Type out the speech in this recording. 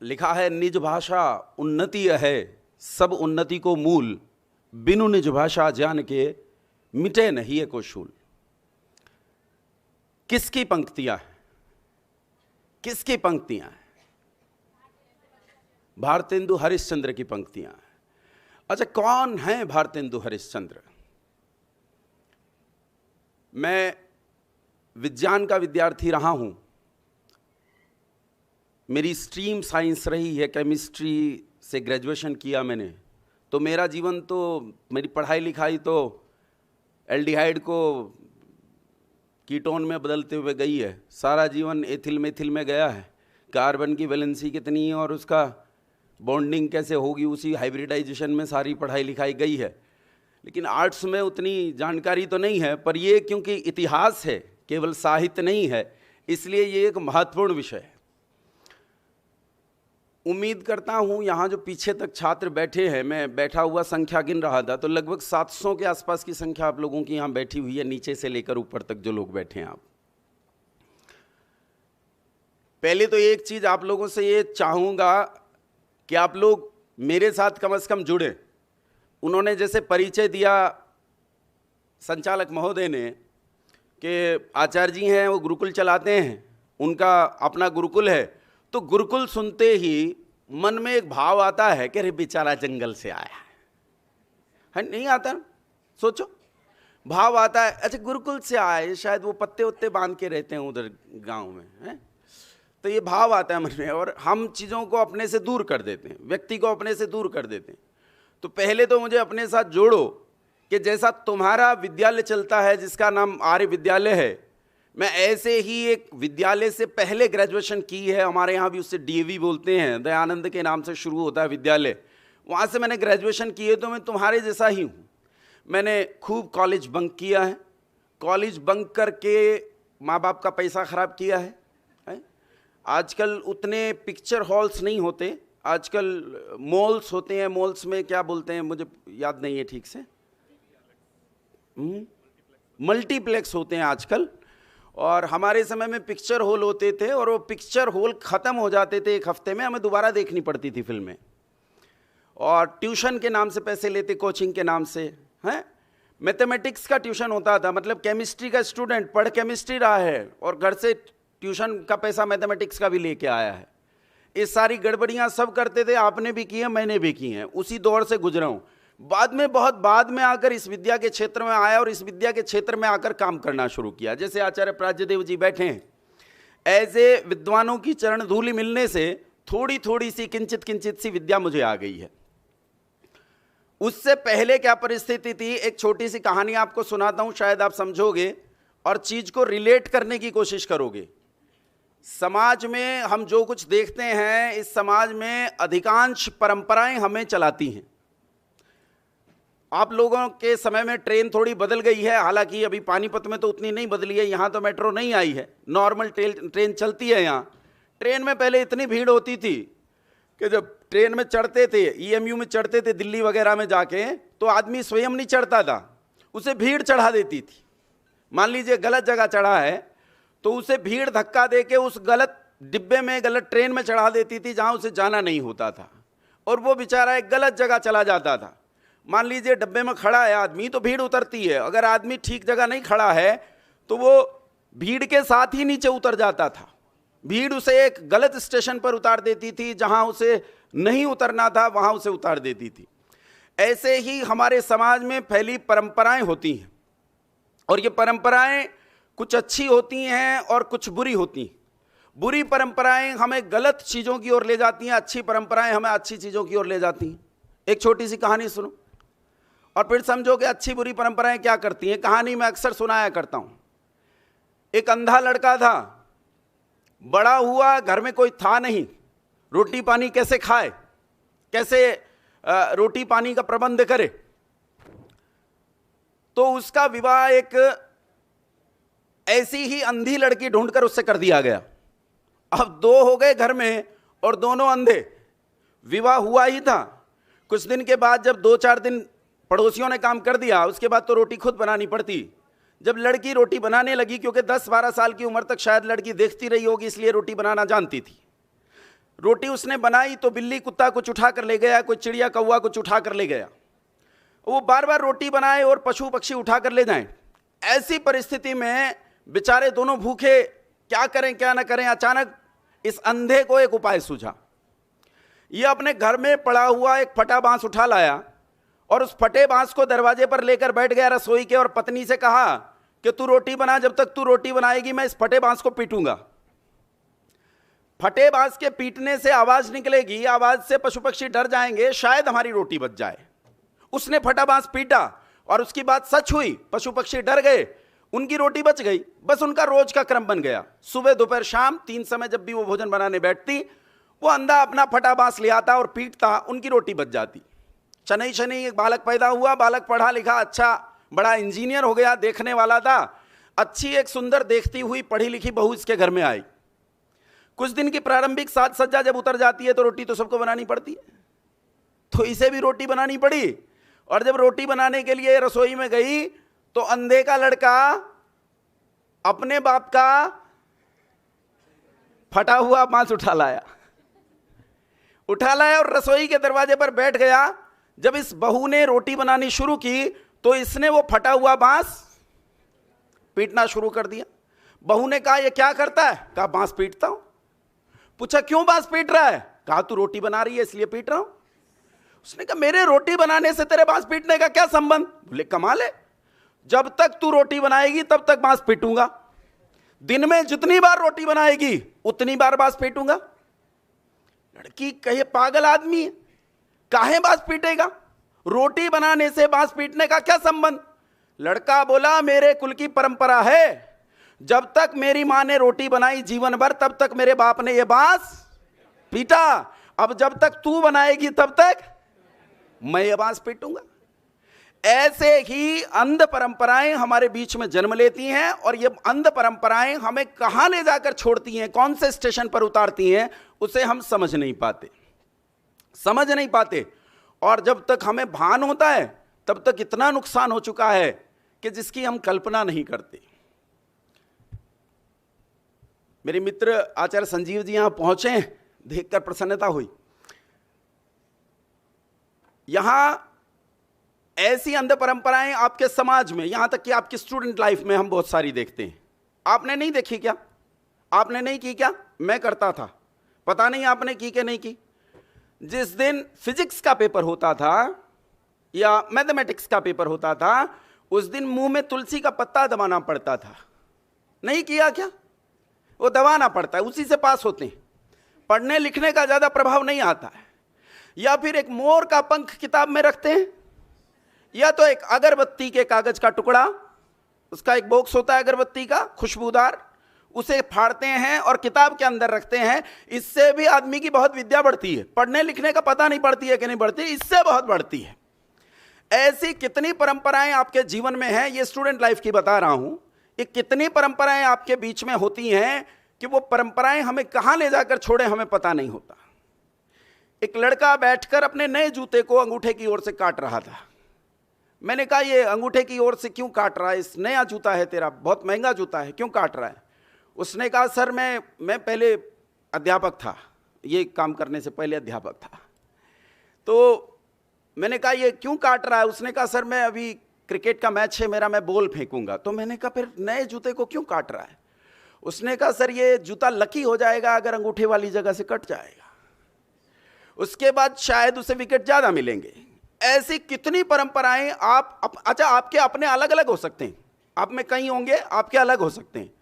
लिखा है निज भाषा उन्नति है, सब उन्नति को मूल, बिनु निज भाषा जान के मिटे नहीं है को शूल। किसकी पंक्तियां हैं? किसकी पंक्तियां हैं? भारतेंदु हरिश्चंद्र की पंक्तियां हैं। अच्छा, कौन है भारतेंदु हरिश्चंद्र? मैं विज्ञान का विद्यार्थी रहा हूं, मेरी स्ट्रीम साइंस रही है, केमिस्ट्री से ग्रेजुएशन किया मैंने, तो मेरा जीवन तो, मेरी पढ़ाई लिखाई तो एल्डिहाइड को कीटोन में बदलते हुए गई है, सारा जीवन एथिल मेथिल में गया है, कार्बन की वैलेंसी कितनी है और उसका बॉन्डिंग कैसे होगी, उसी हाइब्रिडाइजेशन में सारी पढ़ाई लिखाई गई है। लेकिन आर्ट्स में उतनी जानकारी तो नहीं है, पर ये क्योंकि इतिहास है, केवल साहित्य नहीं है, इसलिए ये एक महत्वपूर्ण विषय है। उम्मीद करता हूँ यहाँ जो पीछे तक छात्र बैठे हैं, मैं बैठा हुआ संख्या गिन रहा था तो लगभग 700 के आसपास की संख्या आप लोगों की यहाँ बैठी हुई है, नीचे से लेकर ऊपर तक जो लोग बैठे हैं आप। पहले तो एक चीज़ आप लोगों से ये चाहूँगा कि आप लोग मेरे साथ कम से कम जुड़े। उन्होंने जैसे परिचय दिया संचालक महोदय ने कि आचार्य जी हैं, वो गुरुकुल चलाते हैं, उनका अपना गुरुकुल है, तो गुरुकुल सुनते ही मन में एक भाव आता है कि अरे बेचारा जंगल से आया है, नहीं आता ना? सोचो, भाव आता है, अच्छा गुरुकुल से आए, शायद वो पत्ते उत्ते बांध के रहते हैं उधर गांव में, है? तो ये भाव आता है मन में और हम चीज़ों को अपने से दूर कर देते हैं, व्यक्ति को अपने से दूर कर देते हैं। तो पहले तो मुझे अपने साथ जोड़ो कि जैसा तुम्हारा विद्यालय चलता है जिसका नाम आर्य विद्यालय है, मैं ऐसे ही एक विद्यालय से पहले ग्रेजुएशन की है, हमारे यहाँ भी उससे डीएवी बोलते हैं, दयानंद के नाम से शुरू होता है विद्यालय, वहाँ से मैंने ग्रेजुएशन की है। तो मैं तुम्हारे जैसा ही हूँ, मैंने खूब कॉलेज बंक किया है, कॉलेज बंक करके माँ बाप का पैसा ख़राब किया है। आजकल उतने पिक्चर हॉल्स नहीं होते, आजकल मॉल्स होते हैं, मॉल्स में क्या बोलते हैं मुझे याद नहीं है ठीक से, मल्टीप्लेक्स होते हैं आजकल। और हमारे समय में पिक्चर हॉल होते थे और वो पिक्चर हॉल ख़त्म हो जाते थे एक हफ्ते में, हमें दोबारा देखनी पड़ती थी फिल्में। और ट्यूशन के नाम से पैसे लेते, कोचिंग के नाम से, हैं? मैथमेटिक्स का ट्यूशन होता था, मतलब केमिस्ट्री का स्टूडेंट पढ़ केमिस्ट्री रहा है और घर से ट्यूशन का पैसा मैथमेटिक्स का भी लेके आया है। ये सारी गड़बड़ियाँ सब करते थे, आपने भी की है, मैंने भी की हैं, उसी दौर से गुजरा हूँ। बाद में, बहुत बाद में आकर इस विद्या के क्षेत्र में आया और इस विद्या के क्षेत्र में आकर काम करना शुरू किया। जैसे आचार्य प्राज्यदेव जी बैठे हैं, ऐसे विद्वानों की चरण धूलि मिलने से थोड़ी थोड़ी सी किंचित किंचित सी विद्या मुझे आ गई है। उससे पहले क्या परिस्थिति थी, एक छोटी सी कहानी आपको सुनाता हूं, शायद आप समझोगे और चीज को रिलेट करने की कोशिश करोगे। समाज में हम जो कुछ देखते हैं, इस समाज में अधिकांश परंपराएं हमें चलाती हैं। आप लोगों के समय में ट्रेन थोड़ी बदल गई है, हालांकि अभी पानीपत में तो उतनी नहीं बदली है, यहाँ तो मेट्रो नहीं आई है, नॉर्मल ट्रेन चलती है यहाँ। ट्रेन में पहले इतनी भीड़ होती थी कि जब ट्रेन में चढ़ते थे, ईएमयू में चढ़ते थे दिल्ली वगैरह में जाके, तो आदमी स्वयं नहीं चढ़ता था, उसे भीड़ चढ़ा देती थी। मान लीजिए गलत जगह चढ़ा है तो उसे भीड़ धक्का दे के उस गलत डिब्बे में, गलत ट्रेन में चढ़ा देती थी जहाँ उसे जाना नहीं होता था, और वो बेचारा एक गलत जगह चला जाता था। मान लीजिए डब्बे में खड़ा है आदमी तो भीड़ उतरती है, अगर आदमी ठीक जगह नहीं खड़ा है तो वो भीड़ के साथ ही नीचे उतर जाता था। भीड़ उसे एक गलत स्टेशन पर उतार देती थी, जहां उसे नहीं उतरना था वहां उसे उतार देती थी। ऐसे ही हमारे समाज में फैली परंपराएं होती हैं, और ये परंपराएं कुछ अच्छी होती हैं और कुछ बुरी होती हैं। बुरी परंपराएं हमें गलत चीज़ों की ओर ले जाती हैं, अच्छी परंपराएं हमें अच्छी चीज़ों की ओर ले जाती हैं। एक छोटी सी कहानी सुनो और फिर समझो कि अच्छी बुरी परंपराएं क्या करती हैं। कहानी मैं अक्सर सुनाया करता हूं। एक अंधा लड़का था, बड़ा हुआ, घर में कोई था नहीं, रोटी पानी कैसे खाए, कैसे रोटी पानी का प्रबंध करे। तो उसका विवाह एक ऐसी ही अंधी लड़की ढूंढकर उससे कर दिया गया। अब दो हो गए घर में और दोनों अंधे। विवाह हुआ ही था, कुछ दिन के बाद जब 2-4 दिन पड़ोसियों ने काम कर दिया, उसके बाद तो रोटी खुद बनानी पड़ती। जब लड़की रोटी बनाने लगी, क्योंकि 10-12 साल की उम्र तक शायद लड़की देखती रही होगी, इसलिए रोटी बनाना जानती थी। रोटी उसने बनाई तो बिल्ली कुत्ता कुछ उठा कर ले गया, कोई चिड़िया कौवा कुछ उठा कर ले गया। वो बार बार रोटी बनाए और पशु पक्षी उठा कर ले जाएं। ऐसी परिस्थिति में बेचारे दोनों भूखे, क्या करें क्या ना करें। अचानक इस अंधे को एक उपाय सूझा। ये अपने घर में पड़ा हुआ एक फटा बांस उठा लाया और उस फटे बांस को दरवाजे पर लेकर बैठ गया रसोई के, और पत्नी से कहा कि तू रोटी बना, जब तक तू रोटी बनाएगी मैं इस फटे बांस को पीटूंगा। फटे बांस के पीटने से आवाज निकलेगी, आवाज से पशु पक्षी डर जाएंगे, शायद हमारी रोटी बच जाए। उसने फटा बांस पीटा और उसकी बात सच हुई, पशु पक्षी डर गए, उनकी रोटी बच गई। बस उनका रोज का क्रम बन गया। सुबह दोपहर शाम 3 समय जब भी वो भोजन बनाने बैठती, वो अंधा अपना फटा बांस ले आता और पीटता, उनकी रोटी बच जाती। शनई शनई एक बालक पैदा हुआ। बालक पढ़ा लिखा, अच्छा बड़ा इंजीनियर हो गया, देखने वाला था। अच्छी एक सुंदर देखती हुई पढ़ी लिखी बहू इसके घर में आई। कुछ दिन की प्रारंभिक साज सज्जा जब उतर जाती है तो रोटी तो सबको बनानी पड़ती है, तो इसे भी रोटी बनानी पड़ी। और जब रोटी बनाने के लिए रसोई में गई तो अंधे का लड़का अपने बाप का फटा हुआ बांस उठा लाया और रसोई के दरवाजे पर बैठ गया। जब इस बहू ने रोटी बनानी शुरू की तो इसने वो फटा हुआ बांस पीटना शुरू कर दिया। बहू ने कहा, ये क्या करता है? कहा, बांस पीटता हूं। पूछा, क्यों बांस पीट रहा है? कहा, तू रोटी बना रही है इसलिए पीट रहा हूं। उसने कहा, मेरे रोटी बनाने से तेरे बांस पीटने का क्या संबंध? बोले, कमाल है, जब तक तू रोटी बनाएगी तब तक बांस पीटूंगा। दिन में जितनी बार रोटी बनाएगी उतनी बार बांस पीटूंगा। लड़की कहे, पागल आदमी है, काहे बांस पीटेगा? रोटी बनाने से बांस पीटने का क्या संबंध? लड़का बोला, मेरे कुल की परंपरा है, जब तक मेरी मां ने रोटी बनाई जीवन भर तब तक मेरे बाप ने यह बांस पीटा। अब जब तक तू बनाएगी तब तक मैं ये बांस पीटूंगा। ऐसे ही अंध परंपराएं हमारे बीच में जन्म लेती हैं, और ये अंध परंपराएं हमें कहां ले जाकर छोड़ती हैं, कौन से स्टेशन पर उतारती हैं, उसे हम समझ नहीं पाते। और जब तक हमें भान होता है तब तक इतना नुकसान हो चुका है कि जिसकी हम कल्पना नहीं करते। मेरे मित्र आचार्य संजीव जी यहां पहुंचे, देखकर प्रसन्नता हुई। यहां ऐसी अंध परंपराएं आपके समाज में, यहां तक कि आपकी स्टूडेंट लाइफ में हम बहुत सारी देखते हैं। आपने नहीं देखी क्या? आपने नहीं की क्या? मैं करता था, पता नहीं आपने की कि नहीं की। जिस दिन फिजिक्स का पेपर होता था या मैथमेटिक्स का पेपर होता था, उस दिन मुंह में तुलसी का पत्ता दबाना पड़ता था। नहीं किया क्या? वो दबाना पड़ता है, उसी से पास होते हैं। पढ़ने लिखने का ज्यादा प्रभाव नहीं आता है। या फिर एक मोर का पंख किताब में रखते हैं, या तो एक अगरबत्ती के कागज का टुकड़ा, उसका एक बॉक्स होता है अगरबत्ती का खुशबूदार, उसे फाड़ते हैं और किताब के अंदर रखते हैं। इससे भी आदमी की बहुत विद्या बढ़ती है। पढ़ने लिखने का पता नहीं पड़ती है कि नहीं बढ़ती, इससे बहुत बढ़ती है। ऐसी कितनी परंपराएं आपके जीवन में हैं, ये स्टूडेंट लाइफ की बता रहा हूं। ये कितनी परंपराएं आपके बीच में होती हैं कि वो परंपराएं हमें कहां ले जाकर छोड़े हमें पता नहीं होता। एक लड़का बैठकर अपने नए जूते को अंगूठे की ओर से काट रहा था। मैंने कहा, ये अंगूठे की ओर से क्यों काट रहा है? इस नया जूता है तेरा, बहुत महंगा जूता है, क्यों काट रहा है? उसने कहा, सर मैं पहले अध्यापक था, ये काम करने से पहले अध्यापक था। तो मैंने कहा, ये क्यों काट रहा है? उसने कहा, सर मैं अभी क्रिकेट का मैच है मेरा, मैं बॉल फेंकूंगा। तो मैंने कहा, फिर नए जूते को क्यों काट रहा है? उसने कहा, सर ये जूता लकी हो जाएगा अगर अंगूठे वाली जगह से कट जाएगा, उसके बाद शायद उसे विकेट ज्यादा मिलेंगे। ऐसी कितनी परंपराएं अच्छा आपके अपने अलग अलग हो सकते हैं, आप में कई होंगे, आपके अलग हो सकते हैं।